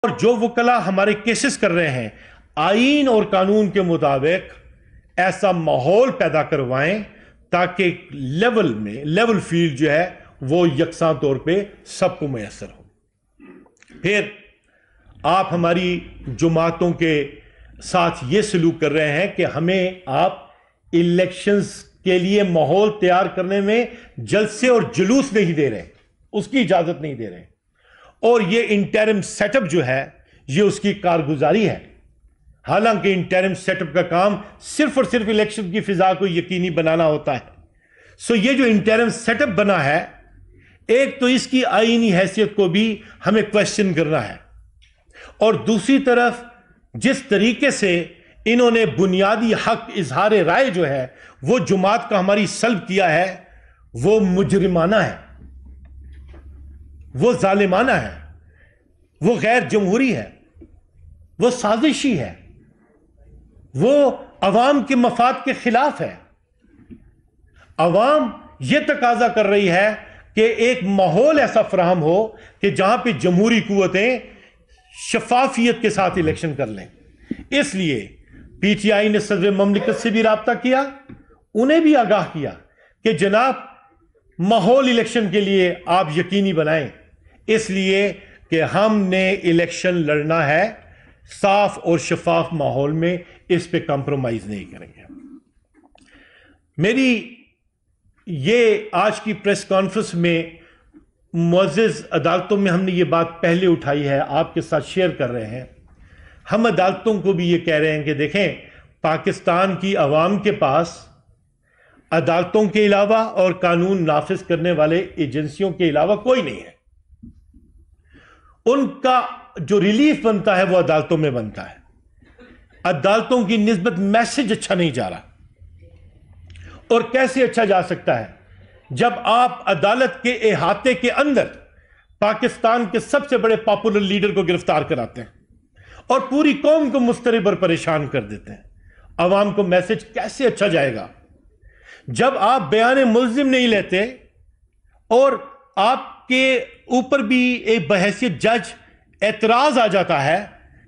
اور جو وکلا ہمارے کیسز کر رہے ہیں آئین اور قانون کے مطابق ایسا ماحول پیدا کروائیں تاکہ لیول فیلڈ جو ہے وہ یکساں طور پہ سب کو میسر ہو. پھر آپ ہماری جماعتوں کے ساتھ یہ سلوک کر رہے ہیں کہ ہمیں آپ الیکشنز کے لیے ماحول تیار کرنے میں جلسے اور جلوس نہیں دے رہے، اس کی اجازت نہیں دے رہے. اور یہ انٹرم سیٹ اپ جو ہے یہ اس کی کارگزاری ہے، حالانکہ انٹرم سیٹ اپ کا کام صرف اور صرف الیکشن کی فضا کو یقینی بنانا ہوتا ہے. سو یہ جو انٹرم سیٹ اپ بنا ہے، ایک تو اس کی آئینی حیثیت کو بھی ہمیں کوشچن کرنا ہے، اور دوسری طرف جس طریقے سے انہوں نے بنیادی حق اظہار رائے جو ہے وہ جماعت کا ہماری سلب کیا ہے، وہ مجرمانہ ہے، وہ ظالمانہ ہے، وہ غیر جمہوری ہے، وہ سازشی ہے، وہ عوام کے مفاد کے خلاف ہے. عوام یہ تقاضا کر رہی ہے کہ ایک ماحول ایسا فراہم ہو کہ جہاں پہ جمہوری قوتیں شفافیت کے ساتھ الیکشن کر لیں. اس لیے پی ٹی آئی نے صدر مملکت سے بھی رابطہ کیا، انہیں بھی آگاہ کیا کہ جناب ماحول الیکشن کے لیے آپ یقینی بنائیں، اس لیے کہ ہم نے الیکشن لڑنا ہے صاف اور شفاف ماحول میں، اس پہ کمپرومائز نہیں کریں گے. میری یہ آج کی پریس کانفرنس میں معزز عدالتوں میں ہم نے یہ بات پہلے اٹھائی ہے، آپ کے ساتھ شیئر کر رہے ہیں. ہم عدالتوں کو بھی یہ کہہ رہے ہیں کہ دیکھیں، پاکستان کی عوام کے پاس عدالتوں کے علاوہ اور قانون نافذ کرنے والے ایجنسیوں کے علاوہ کوئی نہیں ہے. ان کا جو ریلیف بنتا ہے وہ عدالتوں میں بنتا ہے. عدالتوں کی نسبت میسج اچھا نہیں جا رہا. اور کیسے اچھا جا سکتا ہے جب آپ عدالت کے احاطے کے اندر پاکستان کے سب سے بڑے پاپولر لیڈر کو گرفتار کراتے ہیں اور پوری قوم کو مضطرب اور پریشان کر دیتے ہیں. عوام کو میسج کیسے اچھا جائے گا جب آپ بیان ملزم نہیں لیتے اور آپ کے اوپر بھی ایک بحیثیت جج اعتراض آ جاتا ہے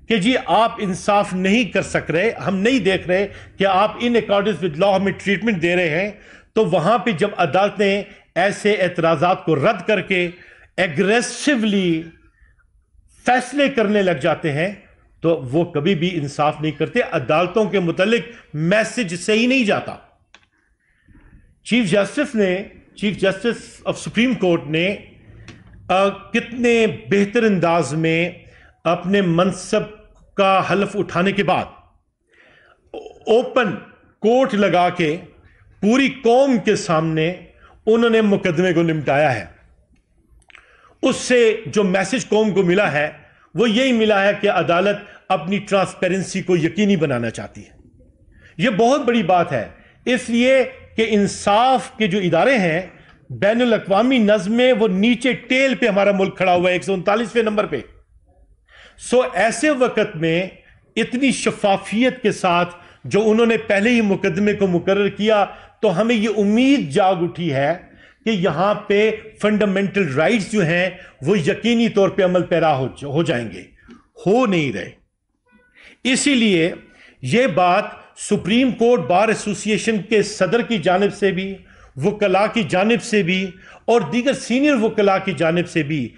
کہ جی آپ انصاف نہیں کر سک رہے، ہم نہیں دیکھ رہے کہ آپ ان اکارڈنس ود لا ہمیں ٹریٹمنٹ دے رہے ہیں. تو وہاں پہ جب عدالتیں ایسے اعتراضات کو رد کر کے ایگریسولی فیصلے کرنے لگ جاتے ہیں تو وہ کبھی بھی انصاف نہیں کرتے. عدالتوں کے متعلق میسج صحیح نہیں جاتا. Chief justice of supreme court نے کتنے بہتر انداز میں اپنے منصب کا حلف اٹھانے کے بعد اوپن کورٹ لگا کے پوری قوم کے سامنے انہوں نے مقدمے کو نمٹایا ہے. اس سے جو میسج قوم کو ملا ہے وہ یہی ملا ہے کہ عدالت اپنی ٹرانسپیرنسی کو یقینی بنانا چاہتی ہے. یہ بہت بڑی بات ہے، اس لیے کہ انصاف کے جو ادارے ہیں بین الاقوامی نظم میں وہ نیچے ٹیل پہ ہمارا ملک کھڑا ہوا ہے 139ویں نمبر پہ. سو ایسے وقت میں اتنی شفافیت کے ساتھ جو انہوں نے پہلے ہی مقدمے کو مقرر کیا تو ہمیں یہ امید جاگ اٹھی ہے کہ یہاں پہ فنڈامنٹل رائٹس جو ہیں وہ یقینی طور پہ عمل پیرا ہو جائیں گے. ہو نہیں رہے. اسی لیے یہ بات سپریم کورٹ بار ایسوسی ایشن کے صدر کی جانب سے بھی، وکلاء کی جانب سے بھی اور دیگر سینئر وکلاء کی جانب سے بھی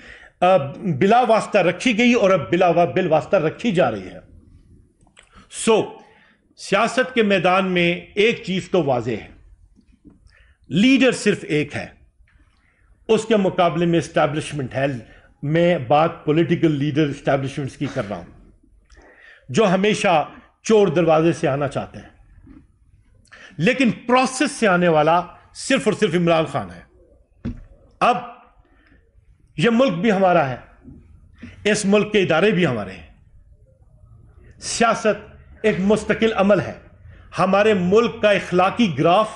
بلا واسطہ رکھی گئی اور اب بل واسطہ رکھی جا رہی ہے. سو سیاست کے میدان میں ایک چیز تو واضح ہے، لیڈر صرف ایک ہے، اس کے مقابلے میں اسٹیبلشمنٹ ہے. میں بات پولیٹیکل لیڈر اسٹیبلشمنٹس کی کر رہا ہوں جو ہمیشہ چور دروازے سے آنا چاہتے ہیں، لیکن پروسیس سے آنے والا صرف اور صرف عمران خان ہے. اب یہ ملک بھی ہمارا ہے، اس ملک کے ادارے بھی ہمارے ہیں. سیاست ایک مستقل عمل ہے. ہمارے ملک کا اخلاقی گراف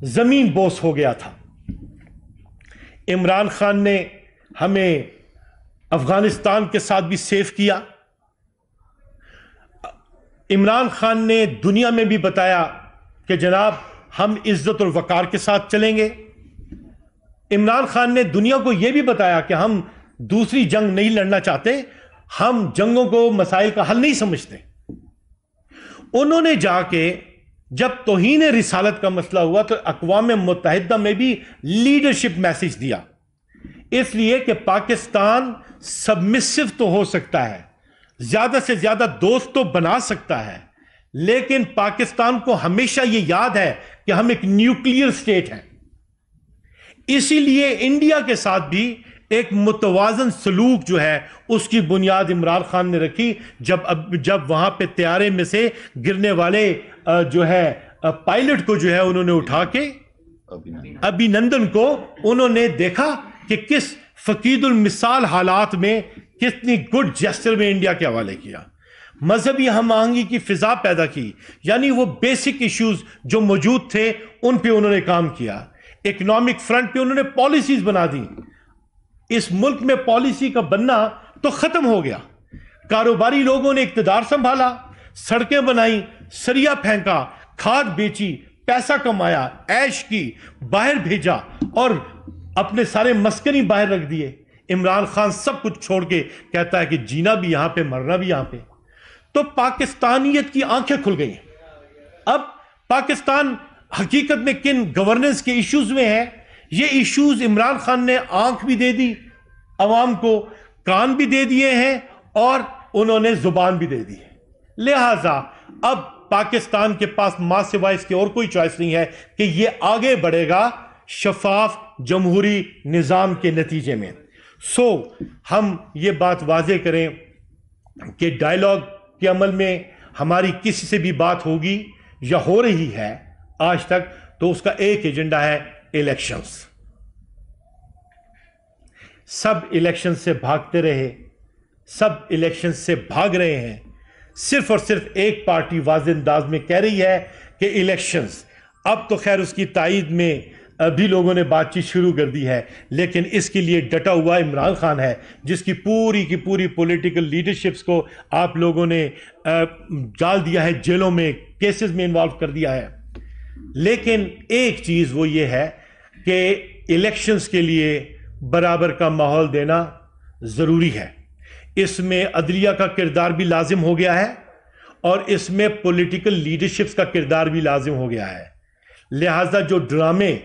زمین بوس ہو گیا تھا. عمران خان نے ہمیں افغانستان کے ساتھ بھی سیف کیا. عمران خان نے دنیا میں بھی بتایا کہ جناب ہم عزت اور وقار کے ساتھ چلیں گے. عمران خان نے دنیا کو یہ بھی بتایا کہ ہم دوسری جنگ نہیں لڑنا چاہتے، ہم جنگوں کو مسائل کا حل نہیں سمجھتے. انہوں نے جا کے جب توہین رسالت کا مسئلہ ہوا تو اقوام متحدہ میں بھی لیڈرشپ میسج دیا، اس لیے کہ پاکستان سبمسو تو ہو سکتا ہے، زیادہ سے زیادہ دوست تو بنا سکتا ہے، لیکن پاکستان کو ہمیشہ یہ یاد ہے کہ ہم ایک نیوکلیئر سٹیٹ ہیں. اسی لیے انڈیا کے ساتھ بھی ایک متوازن سلوک جو ہے اس کی بنیاد عمران خان نے رکھی. جب وہاں پہ طیارے میں سے گرنے والے جو ہے پائلٹ کو جو ہے انہوں نے اٹھا کے ابھینندن کو انہوں نے دیکھا کہ کس فقید المثال حالات میں کتنی گڈ جیسچر میں انڈیا کے حوالے کیا، مذہبی ہم آہنگی کی فضا پیدا کی، یعنی وہ بیسک ایشوز جو موجود تھے ان پہ انہوں نے کام کیا. اکنامک فرنٹ پہ انہوں نے پالیسیز بنا دی. اس ملک میں پالیسی کا بننا تو ختم ہو گیا. کاروباری لوگوں نے اقتدار سنبھالا، سڑکیں بنائی، سریا پھینکا، کھاد بیچی، پیسہ کمایا، عیش کی، باہر بھیجا اور اپنے سارے مسکنی باہر رکھ دیے. عمران خان سب کچھ چھوڑ کے کہتا ہے کہ جینا بھی یہاں پہ، مرنا بھی یہاں پہ. تو پاکستانیت کی آنکھیں کھل گئی. اب پاکستان حقیقت میں کن گورننس کے ایشوز میں ہے، یہ ایشوز عمران خان نے آنکھ بھی دے دی عوام کو، کان بھی دے دیے ہیں اور انہوں نے زبان بھی دے دی. لہٰذا اب پاکستان کے پاس ماں سوائے اس کے اور کوئی چوائس نہیں ہے کہ یہ آگے بڑھے گا شفاف جمہوری نظام کے نتیجے میں. ہم یہ بات واضح کریں کہ ڈائیلاگ کے عمل میں ہماری کسی سے بھی بات ہوگی یا ہو رہی ہے آج تک تو اس کا ایک ایجنڈا ہے الیکشنز. سب الیکشن سے بھاگتے رہے، سب الیکشن سے بھاگ رہے ہیں. صرف اور صرف ایک پارٹی واضح انداز میں کہہ رہی ہے کہ الیکشنز. اب تو خیر اس کی تائید میں ابھی لوگوں نے بات چیت شروع کر دی ہے، لیکن اس کے لیے ڈٹا ہوا عمران خان ہے جس کی پوری پولیٹیکل لیڈرشپس کو آپ لوگوں نے ڈال دیا ہے جیلوں میں، کیسز میں انوالو کر دیا ہے. لیکن ایک چیز وہ یہ ہے کہ الیکشنز کے لیے برابر کا ماحول دینا ضروری ہے. اس میں عدلیہ کا کردار بھی لازم ہو گیا ہے اور اس میں پولیٹیکل لیڈرشپس کا کردار بھی لازم ہو گیا ہے. لہٰذا جو ڈرامے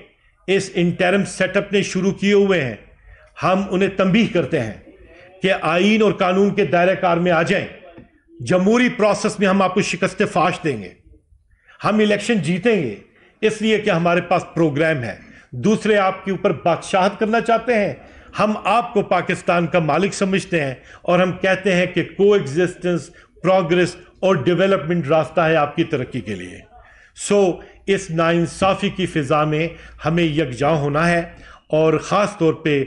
اس انٹرم سیٹ اپ نے شروع کیے ہوئے ہیں، ہم انہیں تنبیہ کرتے ہیں کہ آئین اور قانون کے دائرہ کار میں آ جائیں. جمہوری پروسیس میں ہم آپ کو شکست فاش دیں گے. ہم الیکشن جیتیں گے اس لیے کہ ہمارے پاس پروگرام ہے. دوسرے آپ کے اوپر بادشاہت کرنا چاہتے ہیں، ہم آپ کو پاکستان کا مالک سمجھتے ہیں اور ہم کہتے ہیں کہ کو ایگزسٹنس، پروگریس اور ڈیولپمنٹ راستہ ہے آپ کی ترقی کے لیے. اس ناانصافی کی فضا میں ہمیں یکجا ہونا ہے اور خاص طور پہ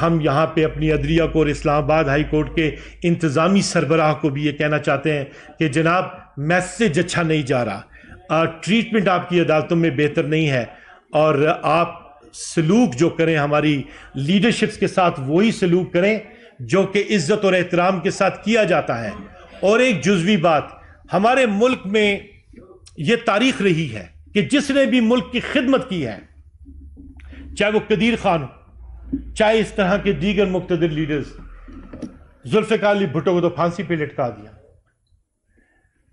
ہم یہاں پہ اپنی عدلیہ کو اور اسلام آباد ہائی کورٹ کے انتظامی سربراہ کو بھی یہ کہنا چاہتے ہیں کہ جناب میسج اچھا نہیں جا رہا، ٹریٹمنٹ آپ کی عدالتوں میں بہتر نہیں ہے اور آپ سلوک جو کریں ہماری لیڈرشپس کے ساتھ وہی سلوک کریں جو کہ عزت اور احترام کے ساتھ کیا جاتا ہے. اور ایک جزوی بات، ہمارے ملک میں یہ تاریخ رہی ہے کہ جس نے بھی ملک کی خدمت کی ہے، چاہے وہ قدیر خان ہو، چاہے اس طرح کے دیگر مقتدر لیڈرز، ذوالفقار علی بھٹو کو تو پھانسی پہ لٹکا دیا.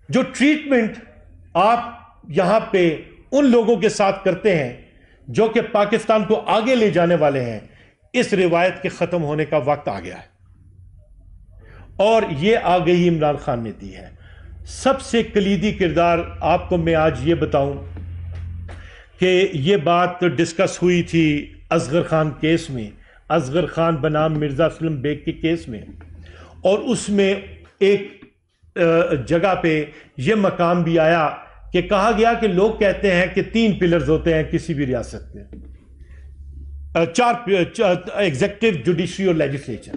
جو ٹریٹمنٹ آپ یہاں پہ ان لوگوں کے ساتھ کرتے ہیں جو کہ پاکستان کو آگے لے جانے والے ہیں، اس روایت کے ختم ہونے کا وقت آ گیا ہے اور یہ آگہی عمران خان نے دی ہے. سب سے کلیدی کردار آپ کو میں آج یہ بتاؤں کہ یہ بات ڈسکس ہوئی تھی اصغر خان کیس میں، اصغر خان بنام مرزا اسلم بیگ کے کیس میں، اور اس میں ایک جگہ پہ یہ مقام بھی آیا کہ کہا گیا کہ لوگ کہتے ہیں کہ 3 پلرز ہوتے ہیں کسی بھی ریاست میں، 4 ایگزیکٹو، جوڈیشری اور لیجسلیچر.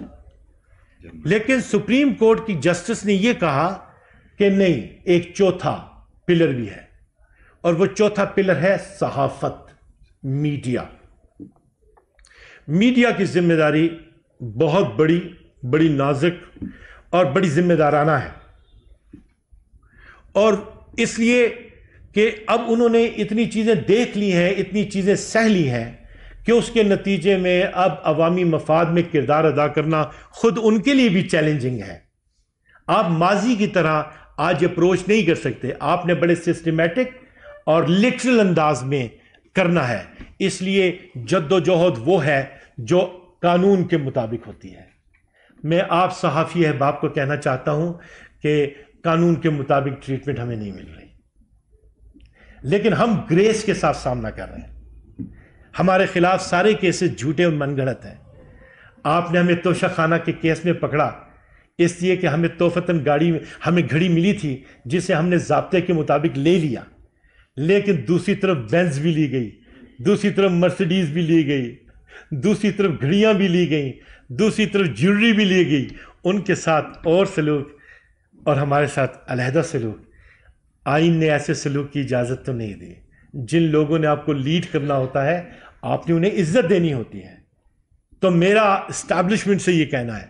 لیکن سپریم کورٹ کی جسٹس نے یہ کہا کہ نہیں، ایک چوتھا پلر بھی ہے اور وہ چوتھا پلر ہے صحافت، میڈیا. میڈیا کی ذمہ داری بہت بڑی نازک اور بڑی ذمہ دارانہ ہے، اور اس لیے کہ اب انہوں نے اتنی چیزیں دیکھ لی ہیں، اتنی چیزیں سہ لی ہیں کہ اس کے نتیجے میں اب عوامی مفاد میں کردار ادا کرنا خود ان کے لیے بھی چیلنجنگ ہے. آپ ماضی کی طرح آج اپروچ نہیں کر سکتے، آپ نے بڑے سسٹمیٹک اور لٹرل انداز میں کرنا ہے. اس لیے جد و جہد وہ ہے جو قانون کے مطابق ہوتی ہے. میں آپ صحافی احباب کو کہنا چاہتا ہوں کہ قانون کے مطابق ٹریٹمنٹ ہمیں نہیں مل رہی، لیکن ہم گریس کے ساتھ سامنا کر رہے ہیں. ہمارے خلاف سارے کیسز جھوٹے اور من گھڑت ہیں. آپ نے ہمیں توشہ خانہ کے کیس میں پکڑا اس لیے کہ ہمیں توفتاً ہمیں گھڑی ملی تھی جسے ہم نے ضابطے کے مطابق لے لیا، لیکن دوسری طرف بینز بھی لی گئی، دوسری طرف مرسیڈیز بھی لی گئی، دوسری طرف گھڑیاں بھی لی گئیں، دوسری طرف جیولری بھی لی گئی. ان کے ساتھ اور سلوک اور ہمارے ساتھ علیحدہ سلوک. آئین نے ایسے سلوک کی اجازت تو نہیں دی. جن لوگوں نے آپ کو لیڈ کرنا ہوتا ہے آپ نے انہیں عزت دینی ہوتی ہے. تو میرا اسٹیبلشمنٹ سے یہ کہنا ہے،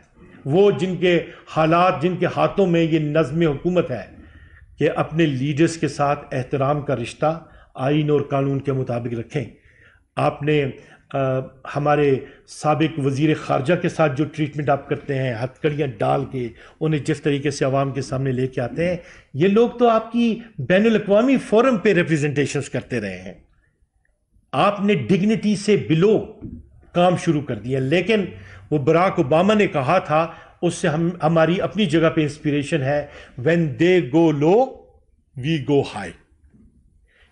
وہ جن کے حالات، جن کے ہاتھوں میں یہ نظم حکومت ہے، کہ اپنے لیڈرز کے ساتھ احترام کا رشتہ آئین اور قانون کے مطابق رکھیں. آپ نے ہمارے سابق وزیر خارجہ کے ساتھ جو ٹریٹمنٹ آپ کرتے ہیں، ہتھکڑیاں ڈال کے انہیں جس طریقے سے عوام کے سامنے لے کے آتے ہیں، یہ لوگ تو آپ کی بین الاقوامی فورم پہ ریپریزنٹیشنز کرتے رہے ہیں. آپ نے ڈگنیٹی سے بلو کام شروع کر دیا. لیکن وہ براک اوباما نے کہا تھا، اس سے ہماری اپنی جگہ پہ انسپیریشن ہے، when they go low we go high.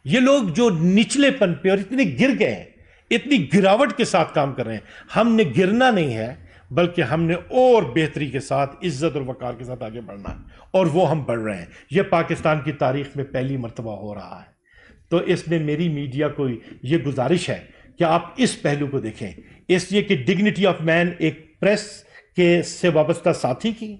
یہ لوگ جو نچلے پن پہ اور اتنے گر گئے ہیں، اتنی گراوٹ کے ساتھ کام کر رہے ہیں. ہم نے گرنا نہیں ہے، بلکہ ہم نے اور بہتری کے ساتھ، عزت اور وقار کے ساتھ آگے بڑھنا ہے، اور وہ ہم بڑھ رہے ہیں. یہ پاکستان کی تاریخ میں پہلی مرتبہ ہو رہا ہے. تو اس میں میری میڈیا کو یہ گزارش ہے کہ آپ اس پہلو کو دیکھیں، اس لیے کہ ڈگنیٹی آف مین ایک پریس کے سے وابستہ ساتھی کی،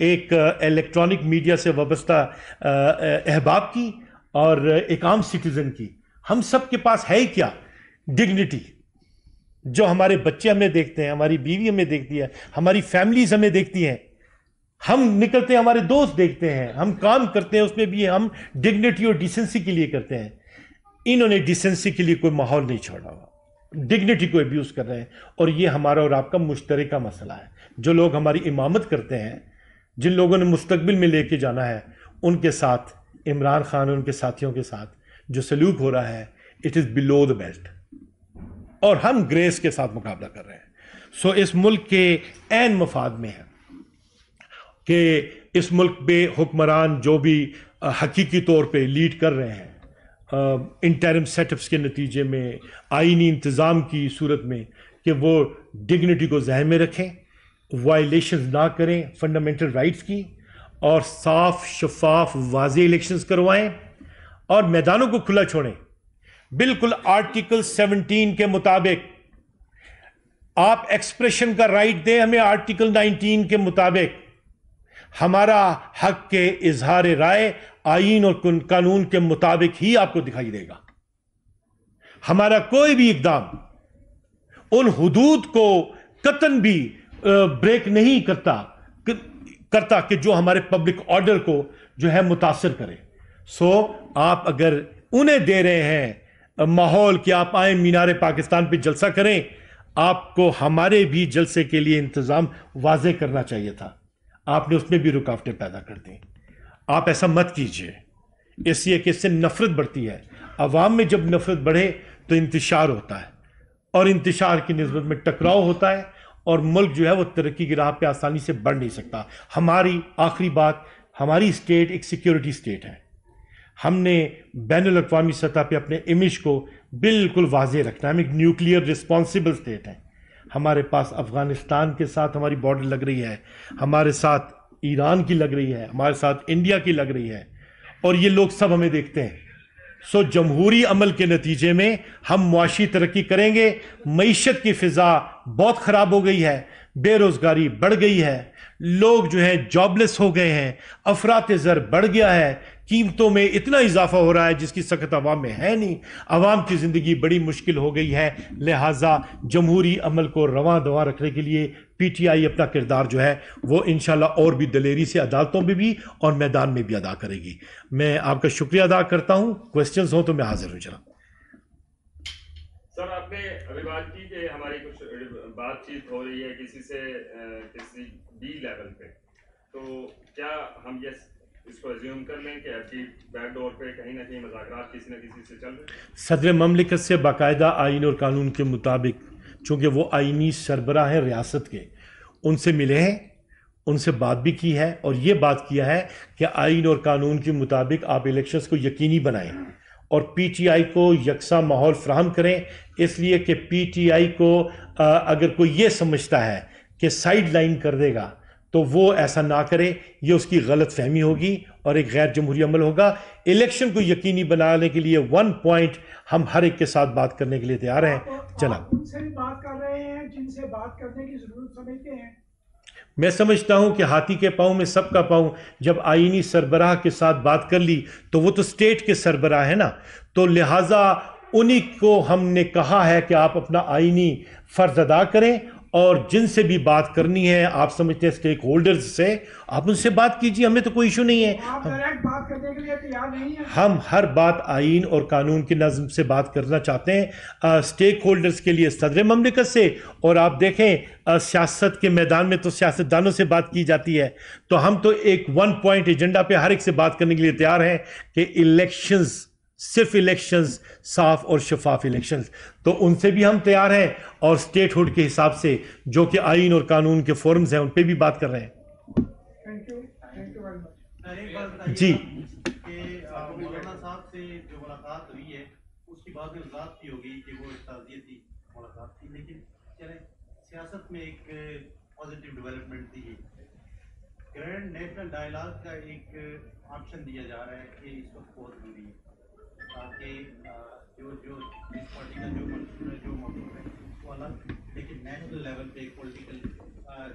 ایک الیکٹرانک میڈیا سے وابستہ احباب کی، اور ایک عام سٹیزن کی. ہم سب کے پاس ہے کیا؟ ڈگنیٹی. جو ہمارے بچے ہمیں دیکھتے ہیں، ہماری بیوی ہمیں دیکھتی ہے، ہماری فیملیز ہمیں دیکھتی ہیں، ہم نکلتے ہیں ہمارے دوست دیکھتے ہیں، ہم کام کرتے ہیں اس میں بھی ہم ڈگنیٹی اور ڈیسنسی کے لیے کرتے ہیں. انہوں نے ڈیسنسی کے لیے کوئی ماحول نہیں چھوڑا ہوا، ڈگنیٹی کو ابیوز کر رہے ہیں. اور یہ ہمارا اور آپ کا مشترکہ مسئلہ ہے. جو لوگ ہماری امامت کرتے ہیں، جن لوگوں نے مستقبل میں لے کے جانا ہے، ان کے ساتھ عمران خان اور ان کے ساتھیوں کے ساتھ جو سلوک ہو رہا ہے، it is blue the belt, اور ہم گریس کے ساتھ مقابلہ کر رہے ہیں. سو اس ملک کے عین مفاد میں ہے کہ اس ملک پہ حکمران جو بھی حقیقی طور پہ لیڈ کر رہے ہیں، انٹرم سیٹ اپس کے نتیجے میں، آئینی انتظام کی صورت میں، کہ وہ ڈگنیٹی کو ذہن میں رکھیں، وائلیشنز نہ کریں فنڈامنٹل رائٹس کی، اور صاف شفاف واضح الیکشنز کروائیں، اور میدانوں کو کھلا چھوڑیں بالکل آرٹیکل 17 کے مطابق. آپ ایکسپریشن کا رائٹ دیں ہمیں آرٹیکل 19 کے مطابق. ہمارا حق کے اظہار رائے آئین اور قانون کے مطابق ہی آپ کو دکھائی دے گا. ہمارا کوئی بھی اقدام ان حدود کو قطعاً بھی بریک نہیں کرتا کہ جو ہمارے پبلک آرڈر کو جو ہے متاثر کرے. سو آپ اگر انہیں دے رہے ہیں ماحول کہ آپ آئیں مینار پاکستان پہ جلسہ کریں، آپ کو ہمارے بھی جلسے کے لیے انتظام واضح کرنا چاہیے تھا. آپ نے اس میں بھی رکاوٹیں پیدا کر دیں. آپ ایسا مت کیجئے، اس لیے کہ اس سے نفرت بڑھتی ہے. عوام میں جب نفرت بڑھے تو انتشار ہوتا ہے، اور انتشار کی نسبت میں ٹکراؤ ہوتا ہے، اور ملک جو ہے وہ ترقی کی راہ پہ آسانی سے بڑھ نہیں سکتا. ہماری آخری بات، ہماری اسٹیٹ ایک سیکیورٹی اسٹیٹ ہے. ہم نے بین الاقوامی سطح پہ اپنے امیج کو بالکل واضح رکھنا ہے. ہم ایک نیوکلیئر ریسپانسبل اسٹیٹ ہیں. ہمارے پاس افغانستان کے ساتھ ہماری بارڈر لگ رہی ہے، ہمارے ساتھ ایران کی لگ رہی ہے، ہمارے ساتھ انڈیا کی لگ رہی ہے، اور یہ لوگ سب ہمیں دیکھتے ہیں. سو جمہوری عمل کے نتیجے میں ہم معاشی ترقی کریں گے. معیشت کی فضا بہت خراب ہو گئی ہے، بے روزگاری بڑھ گئی ہے، لوگ جو ہیں جاب لیس ہو گئے ہیں، افراط زر بڑھ گیا ہے، قیمتوں میں اتنا اضافہ ہو رہا ہے جس کی سخت عوام میں ہے نہیں. عوام کی زندگی بڑی مشکل ہو گئی ہے. لہٰذا جمہوری عمل کو رواں دواں رکھنے کے لیے پی ٹی آئی اپنا کردار جو ہے وہ انشاءاللہ اور بھی دلیری سے عدالتوں میں بھی اور میدان میں بھی ادا کرے گی. میں آپ کا شکریہ ادا کرتا ہوں. کوسچنز ہوں تو میں حاضر ہوں جناب. سر، آپ نے ابھی بات کی کہ ہماری کچھ بات چیت ہو رہی ہے کسی سے، کسی بی لیول پہ. تو کیا ہم یہ اس کو ایزیوم کر لیں کہ آپ کی بیک ڈور پہ کہیں نہ کہیں مذاکرات کسی نہ کسی سے چل رہے ہیں؟ صدر مملکت سے باقاعدہ آئین اور قانون کے مطابق، چونکہ وہ آئینی سربراہ ہیں ریاست کے، ان سے ملے ہیں، ان سے بات بھی کی ہے، اور یہ بات کیا ہے کہ آئین اور قانون کے مطابق آپ الیکشنز کو یقینی بنائیں اور پی ٹی آئی کو یکساں ماحول فراہم کریں، اس لیے کہ پی ٹی آئی کو اگر کوئی یہ سمجھتا ہے کہ سائیڈ لائن کر دے گا تو وہ ایسا نہ کرے، یہ اس کی غلط فہمی ہوگی اور ایک غیر جمہوری عمل ہوگا۔ الیکشن کو یقینی بنانے کے لیے 1 پوائنٹ ہم ہر ایک کے ساتھ بات کرنے کے لیے تیار ہیں۔ جناب، ان سے بھی بات کر رہے ہیں جن سے بات کرنے کی ضرورت سمجھتے ہیں؟ میں سمجھتا ہوں کہ ہاتھی کے پاؤں میں سب کا پاؤں، جب آئینی سربراہ کے ساتھ بات کر لی تو وہ تو اسٹیٹ کے سربراہ ہیں نا، تو لہٰذا انہی کو ہم نے کہا ہے کہ آپ اپنا آئینی فرض ادا کریں، اور جن سے بھی بات کرنی ہے آپ سمجھتے ہیں اسٹیک ہولڈرز سے، آپ ان سے بات کیجیے، ہمیں تو کوئی ایشو نہیں ہے۔ آپ ڈائریکٹ بات کرنے کے لیے تیار نہیں ہیں؟ ہم ہر بات آئین اور قانون کی نظم سے بات کرنا چاہتے ہیں، اسٹیک ہولڈرز کے لیے صدر مملکت سے، اور آپ دیکھیں سیاست کے میدان میں تو سیاستدانوں سے بات کی جاتی ہے، تو ہم تو ایک 1 پوائنٹ ایجنڈا پہ ہر ایک سے بات کرنے کے لیے تیار ہیں کہ الیکشنز، صرف الیکشنز، صاف اور شفاف الیکشنز، تو ان سے بھی ہم تیار ہیں، اور اسٹیٹ ہوڈ کے حساب سے جو کہ آئین اور قانون کے فورمز ہیں ان پہ بھی بات کر رہے ہیں۔ Thank you very much. ایک بات بتائیے جی، کہ مولانا صاحب سے جو ملاقات ہوئی ہے اس کی بات میں وضاحت کی ہوگی کہ وہ ایک تعزیتی ملاقات تھی، لیکن چلیں سیاست میں ایک پازیٹیو ڈیولپمنٹ تھی، گرینڈ نیشنل ڈائیلاگ کا ایک آپشن دیا جا رہا ہے کہ اس وقت بہت ضروری ہے تاکہ جو اس پارٹی کا جو منصور ہے، جو موضوع ہے وہ الگ، لیکن نیشنل لیول پہ ایک پولیٹیکل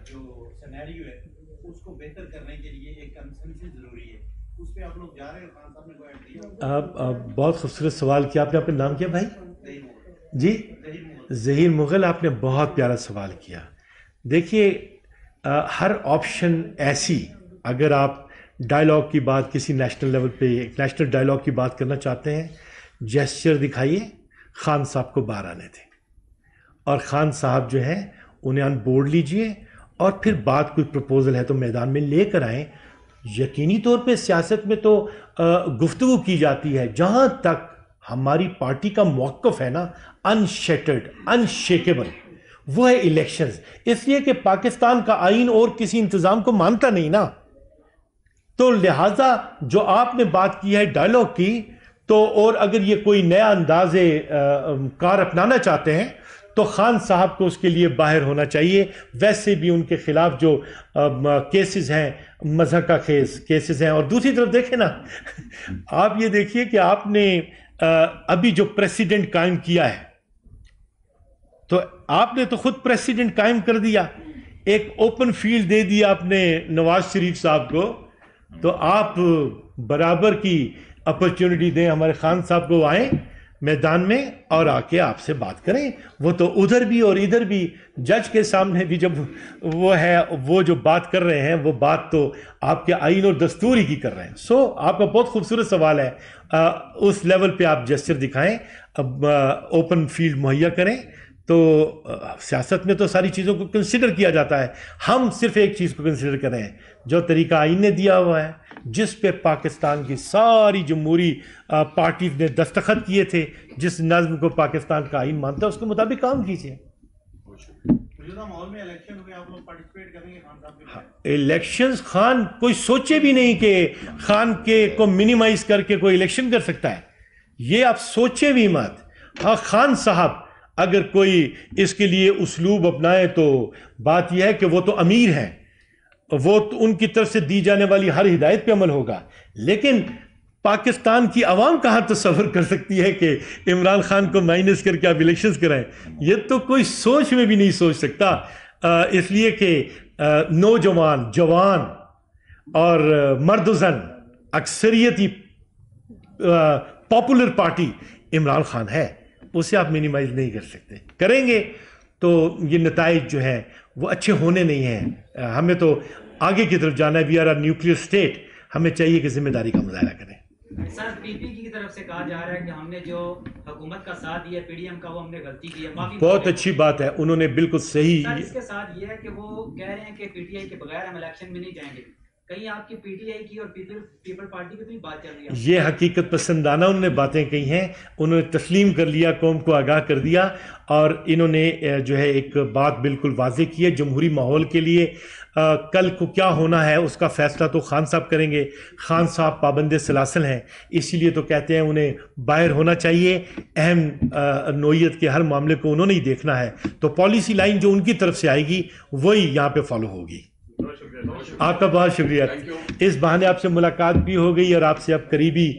جو سینیریو ہے اس کو بہتر کرنے کے لیے ایک کنسنسس ضروری ہے، اس پہ آپ لوگ جا رہے ہیں؟ خان صاحب نے کوئی ایڈ دیا؟ بہت خوبصورت سوال کیا آپ نے، اپنے نام کیا بھائی؟ ظہیر مغل۔ جی، ظہیر مغل۔ ظہیر مغل، آپ نے بہت پیارا سوال کیا۔ دیکھیے ہر آپشن ایسی، اگر آپ ڈائلاگ کی بات کسی نیشنل لیول پہ ایک نیشنل ڈائلاگ کی بات کرنا چاہتے ہیں، جیسچر دکھائیے، خان صاحب کو باہر آنے دیں، اور خان صاحب جو ہیں انہیں آن بورڈ لیجئے، اور پھر بات کوئی پروپوزل ہے تو میدان میں لے کر آئیں۔ یقینی طور پہ سیاست میں تو گفتگو کی جاتی ہے، جہاں تک ہماری پارٹی کا موقف ہے نا، انشیٹرڈ، انشیکیبل، وہ ہے الیکشنز، اس لیے کہ پاکستان کا آئین اور کسی انتظام کو مانتا نہیں نا، تو لہٰذا جو آپ نے بات کی ہے ڈائلاگ کی، تو اور اگر یہ کوئی نیا انداز کار اپنانا چاہتے ہیں تو خان صاحب کو اس کے لیے باہر ہونا چاہیے۔ ویسے بھی ان کے خلاف جو کیسز ہیں، مذہب کا خیز کیسز ہیں، اور دوسری طرف دیکھیں نا، آپ یہ دیکھیے کہ آپ نے ابھی جو پریسیڈنٹ قائم کیا ہے، تو آپ نے تو خود پریسیڈنٹ قائم کر دیا، ایک اوپن فیلڈ دے دیا آپ نے نواز شریف صاحب کو، تو آپ برابر کی اپرچونٹی دیں ہمارے خان صاحب کو، آئیں میدان میں اور آ کے آپ سے بات کریں۔ وہ تو ادھر بھی اور ادھر بھی جج کے سامنے بھی جب وہ ہے، وہ جو بات کر رہے ہیں وہ بات تو آپ کے آئین اور دستور ہی کی کر رہے ہیں۔ سو آپ کا بہت خوبصورت سوال ہے، اس لیول پہ آپ جسچر دکھائیں، اوپن فیلڈ مہیا کریں، تو سیاست میں تو ساری چیزوں کو کنسیڈر کیا جاتا ہے، ہم صرف ایک چیز کو کنسیڈر کریں، جو طریقہ آئین نے دیا ہوا ہے، جس پہ پاکستان کی ساری جمہوری پارٹیز نے دستخط کیے تھے، جس نظم کو پاکستان کا آئین مانتا ہے، اس کے مطابق کام کیجیے۔ موجودہ ماحول میں الیکشن میں آپ لوگ پارٹیسپیٹ کریں گے خان صاحب کے لیے؟ الیکشنز، خان کوئی سوچے بھی نہیں کہ خان کے کو منیمائز کر کے کوئی الیکشن کر سکتا ہے، یہ آپ سوچے بھی مت۔ ہاں، خان صاحب اگر کوئی اس کے لیے اسلوب اپنائے تو بات یہ ہے کہ وہ تو امیر ہیں، وہ تو ان کی طرف سے دی جانے والی ہر ہدایت پہ عمل ہوگا، لیکن پاکستان کی عوام کہاں تصور کر سکتی ہے کہ عمران خان کو مائنس کر کے آپ الیکشنز کرائیں؟ یہ تو کوئی سوچ میں بھی نہیں سوچ سکتا، اس لیے کہ نوجوان، جوان اور مرد و زن اکثریتی پاپولر پارٹی عمران خان ہے، اسے آپ منیمائز نہیں کر سکتے، کریں گے تو یہ نتائج جو ہیں وہ اچھے ہونے نہیں ہیں۔ ہمیں تو آگے کی طرف جانا ہے، we are a nuclear state, ہمیں چاہیے کہ ذمہ داری کا مظاہرہ کریں۔ سر، پی پی کی طرف سے کہا جا رہا ہے کہ ہم نے جو حکومت کا ساتھ دیا پی ڈی ایم کا، وہ ہم نے غلطی کی ہے، معافی۔ بہت اچھی بات ہے، انہوں نے بالکل صحیح۔ سر، اس کے ساتھ یہ ہے کہ وہ کہہ رہے ہیں کہ پی ٹی آئی کے بغیر ہم الیکشن میں نہیں جائیں گے، کہیں آپ کی پی ٹی آئی کی اور پیپل پارٹی کی تو یہ بات چل رہی ہے. یہ حقیقت پسندانہ انہوں نے باتیں کہی ہیں, انہوں نے تسلیم کر لیا, قوم کو آگاہ کر دیا, اور انہوں نے جو ہے ایک بات بالکل واضح کی ہے جمہوری ماحول کے لیے کل کو کیا ہونا ہے اس کا فیصلہ تو خان صاحب کریں گے. خان صاحب پابند سلاسل ہیں, اسی لیے تو کہتے ہیں انہیں باہر ہونا چاہیے. اہم نوعیت کے ہر معاملے کو انہوں نے ہی دیکھنا ہے, تو پالیسی لائن جو ان کی طرف سے آئے گی وہی یہاں پہ فالو ہوگی. آپ کا بہت شکریہ. اس بہانے آپ سے ملاقات بھی ہو گئی اور آپ سے اب قریبی